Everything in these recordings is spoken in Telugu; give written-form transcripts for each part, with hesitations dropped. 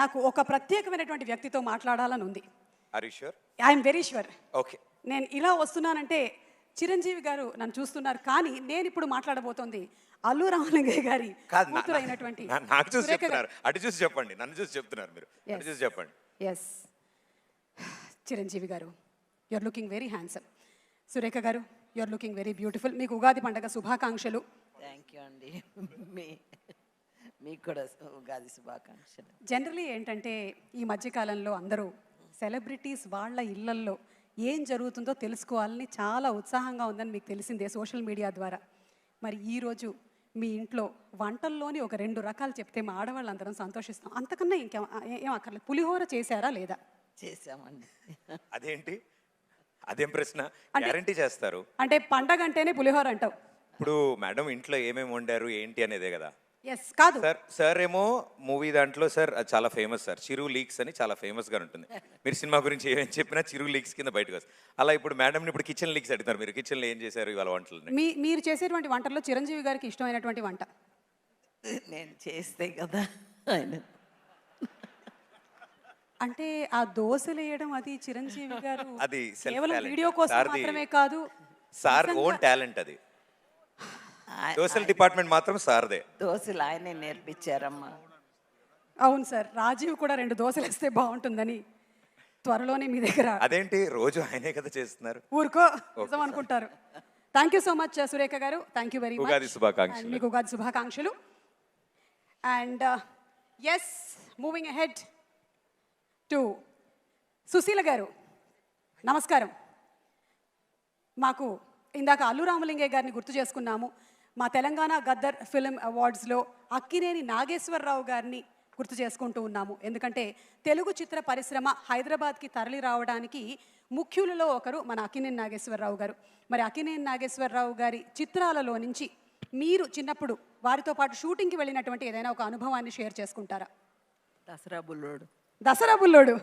నాకు ఒక ప్రత్యేకమైనటువంటి వ్యక్తితో మాట్లాడాలని ఉంది. Are you sure? I'm very sure. Okay. నేను ఇలా వస్తున్నానంటే చిరంజీవి గారు నన్ను చూస్తున్నారు, కానీ నేను ఇప్పుడు మాట్లాడబోతోంది అల్లు రామలింగయ్య గారి కూతురు అయినటువంటి నాకు చూసి చెప్తున్నారు. అటు చూసి చెప్పండి, నన్ను చూసి చెప్తున్నారు మీరు. అటు చూసి చెప్పండి. Yes, Chiranjeevi garu, you are looking very handsome. Surekha garu, you are looking very beautiful. మీకు ఉగాది పండుగ శుభాకాంక్షలు. థ్యాంక్ యూ అండి. మీకు కూడా ఉగాది శుభాకాంక్షలు. జనరలీ ఏంటంటే ఈ మధ్యకాలంలో అందరూ సెలబ్రిటీస్ వాళ్ళ ఇళ్లల్లో ఏం జరుగుతుందో తెలుసుకోవాలని చాలా ఉత్సాహంగా ఉందని మీకు తెలిసిందే సోషల్ మీడియా ద్వారా. మరి ఈరోజు మీ ఇంట్లో వంటల్లోని ఒక 2 రకాలు చెప్తే మా ఆడవాళ్ళందరం సంతోషిస్తాం. అంతకన్నా ఏం అక్కర్లేదు. పులిహోర చేశారా లేదా? చేసామండి. అదేంటి, అదేం ప్రశ్న? గ్యారంటీ చేస్తారు అంటే పండగ అంటేనే పులిహోర అంటావు. ఇప్పుడు మేడం ఇంట్లో ఏమేమి వండారు ఏంటి అనేదే కదా. ఎస్, కాదు సార్ ఏమో మూవీ దాంట్లో సార్ చాలా ఫేమస్ సార్, చిరు లీక్స్ అని చాలా ఫేమస్ గా ఉంటుంది. మీరు సినిమా గురించి ఏమేం చెప్పినా చిరు లీక్స్ కింద బయటకు వస్తుంది. అలా ఇప్పుడు మేడం ఇప్పుడు కిచెన్ లీక్స్ అడుగుతారు. మీరు కిచెన్ లో ఏం చేశారు ఇవాళ వంటలు? మీరు చేసేటువంటి వంటల్లో చిరంజీవి గారికి ఇష్టమైనటువంటి వంట నేను చేస్తే కదా ఆయన. అంటే ఆ దోశలు వేయడం అది చిరంజీవి గారు అది కేవలం వీడియో కోసం మాత్రమే కాదు, సార్ ఓన్ టాలెంట్ అది. దోశల డిపార్ట్మెంట్ మాత్రం సార్దే. దోశలు ఆయనే నేర్పించారమ్మా. అవును సార్, రాజీవ్ కూడా 2 దోశలు వేస్తే బాగుంటుందని త్వరలోనే మీ దగ్గర. అదేంటి రోజు ఆయనే కదా చేస్తున్నారు? ఊరుకో, నిజం అనుకుంటారు. Thank you so much Surekha garu, thank you very much. Ugadi శుభాకాంక్షలు. మీకు ఉగాది శుభాకాంక్షలు. And yes, moving ahead to Sushila garu, నమస్కారం. మాకు ఇందాక అల్లు రామలింగయ్య గారిని గుర్తు చేసుకున్నాము. మా తెలంగాణ గద్దర్ ఫిల్మ్ అవార్డ్స్లో అక్కినేని నాగేశ్వరరావు గారిని గుర్తు చేసుకుంటూ ఉన్నాము. ఎందుకంటే తెలుగు చిత్ర పరిశ్రమ హైదరాబాద్కి తరలి రావడానికి ముఖ్యులలో ఒకరు మన అక్కినేని నాగేశ్వరరావు గారు. మరి అక్కినేని నాగేశ్వరరావు గారి చిత్రాలలో నుంచి మీరు చిన్నప్పుడు వారితో పాటు షూటింగ్కి వెళ్ళినటువంటి ఏదైనా ఒక అనుభవాన్ని షేర్ చేసుకుంటారా? దసరా బుల్లోడు.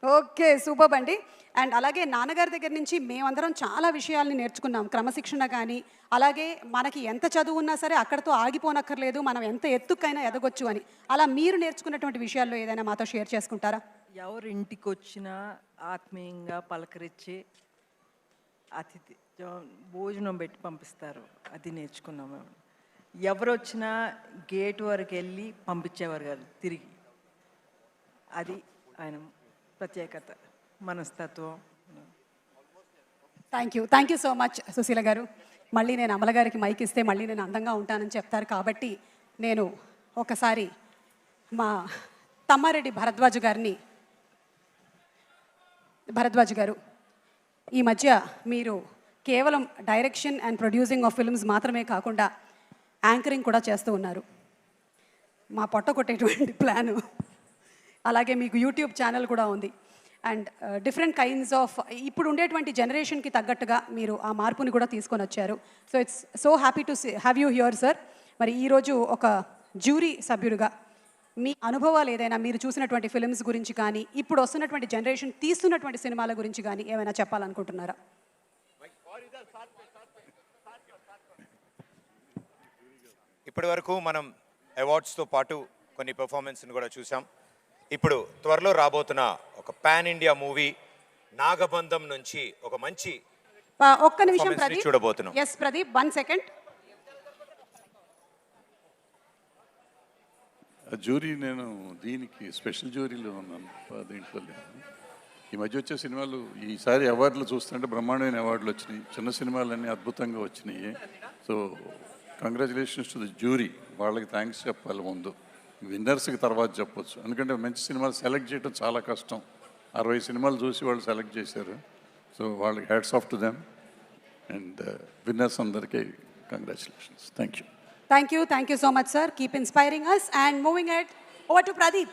ఓకే, సూపర్ అండి. అండ్ అలాగే నాన్నగారి దగ్గర నుంచి మేమందరం చాలా విషయాల్ని నేర్చుకున్నాం. క్రమశిక్షణ కానీ, అలాగే మనకి ఎంత చదువు ఉన్నా సరే అక్కడితో ఆగిపోనక్కర్లేదు, మనం ఎంత ఎత్తుకైనా ఎదగొచ్చు అని. అలా మీరు నేర్చుకున్నటువంటి విషయాల్లో ఏదైనా మాతో షేర్ చేసుకుంటారా? ఎవరు ఇంటికి వచ్చినా ఆత్మీయంగా పలకరించి అతిథి భోజనం పెట్టి పంపిస్తారు, అది నేర్చుకున్నాము. ఎవరు వచ్చినా గేట్ వరకు వెళ్ళి పంపించేవారు కాదు తిరిగి. అది ఆయన ప్రత్యేకత, మనస్తత్వం. Thank you so much Sushila గారు. మళ్ళీ నేను అమల గారికి మైక్ ఇస్తే మళ్ళీ నేను అందంగా ఉంటానని చెప్తారు కాబట్టి నేను ఒకసారి మా తమ్మారెడ్డి భరద్వాజ్ గారు, ఈ మధ్య మీరు కేవలం direction and producing of films మాత్రమే కాకుండా యాంకరింగ్ కూడా చేస్తూ ఉన్నారు. మా పొట్ట కొట్టేటువంటి ప్లాను. అలాగే మీకు యూట్యూబ్ ఛానల్ కూడా ఉంది. అండ్ డిఫరెంట్ కైండ్స్ ఆఫ్ ఇప్పుడు ఉండేటువంటి జనరేషన్కి తగ్గట్టుగా మీరు ఆ మార్పుని కూడా తీసుకొని వచ్చారు. So it's so happy to have you here sir. మరి ఈరోజు ఒక జ్యూరీ సభ్యుడిగా మీ అనుభవాలు ఏదైనా, మీరు చూసినటువంటి ఫిల్మ్స్ గురించి కానీ, ఇప్పుడు వస్తున్నటువంటి జనరేషన్ తీస్తున్నటువంటి సినిమాల గురించి కానీ ఏమైనా చెప్పాలనుకుంటున్నారా? ఇప్పటి వరకు మనం అవార్డ్స్తో పాటు కొన్ని పెర్ఫార్మెన్స్ని కూడా చూసాం. ఇప్పుడు త్వరలో రాబోతున్న ఒక పాన్ ఇండియా మూవీ నాగబంధం నుంచి ఒక మంచి ఒక్క నిమిషం ప్రదీప్ చూడబోతున్నాం. Yes Pradeep, 1 second. జ్యూరీ, నేను దీనికి స్పెషల్ జ్యూరీలో ఉన్నాను, దీంట్లో లేదు. ఈ మధ్య వచ్చే సినిమాలు ఈసారి అవార్డులు చూస్తుంటే బ్రహ్మాండమైన అవార్డులు వచ్చినాయి. చిన్న సినిమాలన్నీ అద్భుతంగా వచ్చినాయి. So congratulations to the jury. వాళ్ళకి థ్యాంక్స్ చెప్పాలి ముందు, విన్నర్స్కి తర్వాత చెప్పొచ్చు. ఎందుకంటే మంచి సినిమాలు సెలెక్ట్ చేయడం చాలా కష్టం. 60 సినిమాలు చూసి వాళ్ళు సెలెక్ట్ చేశారు. సో వాళ్ళకి hats off to them. And winners అందరికీ congratulations. Thank you so much sir. Keep inspiring us and moving ahead over to Pradeep.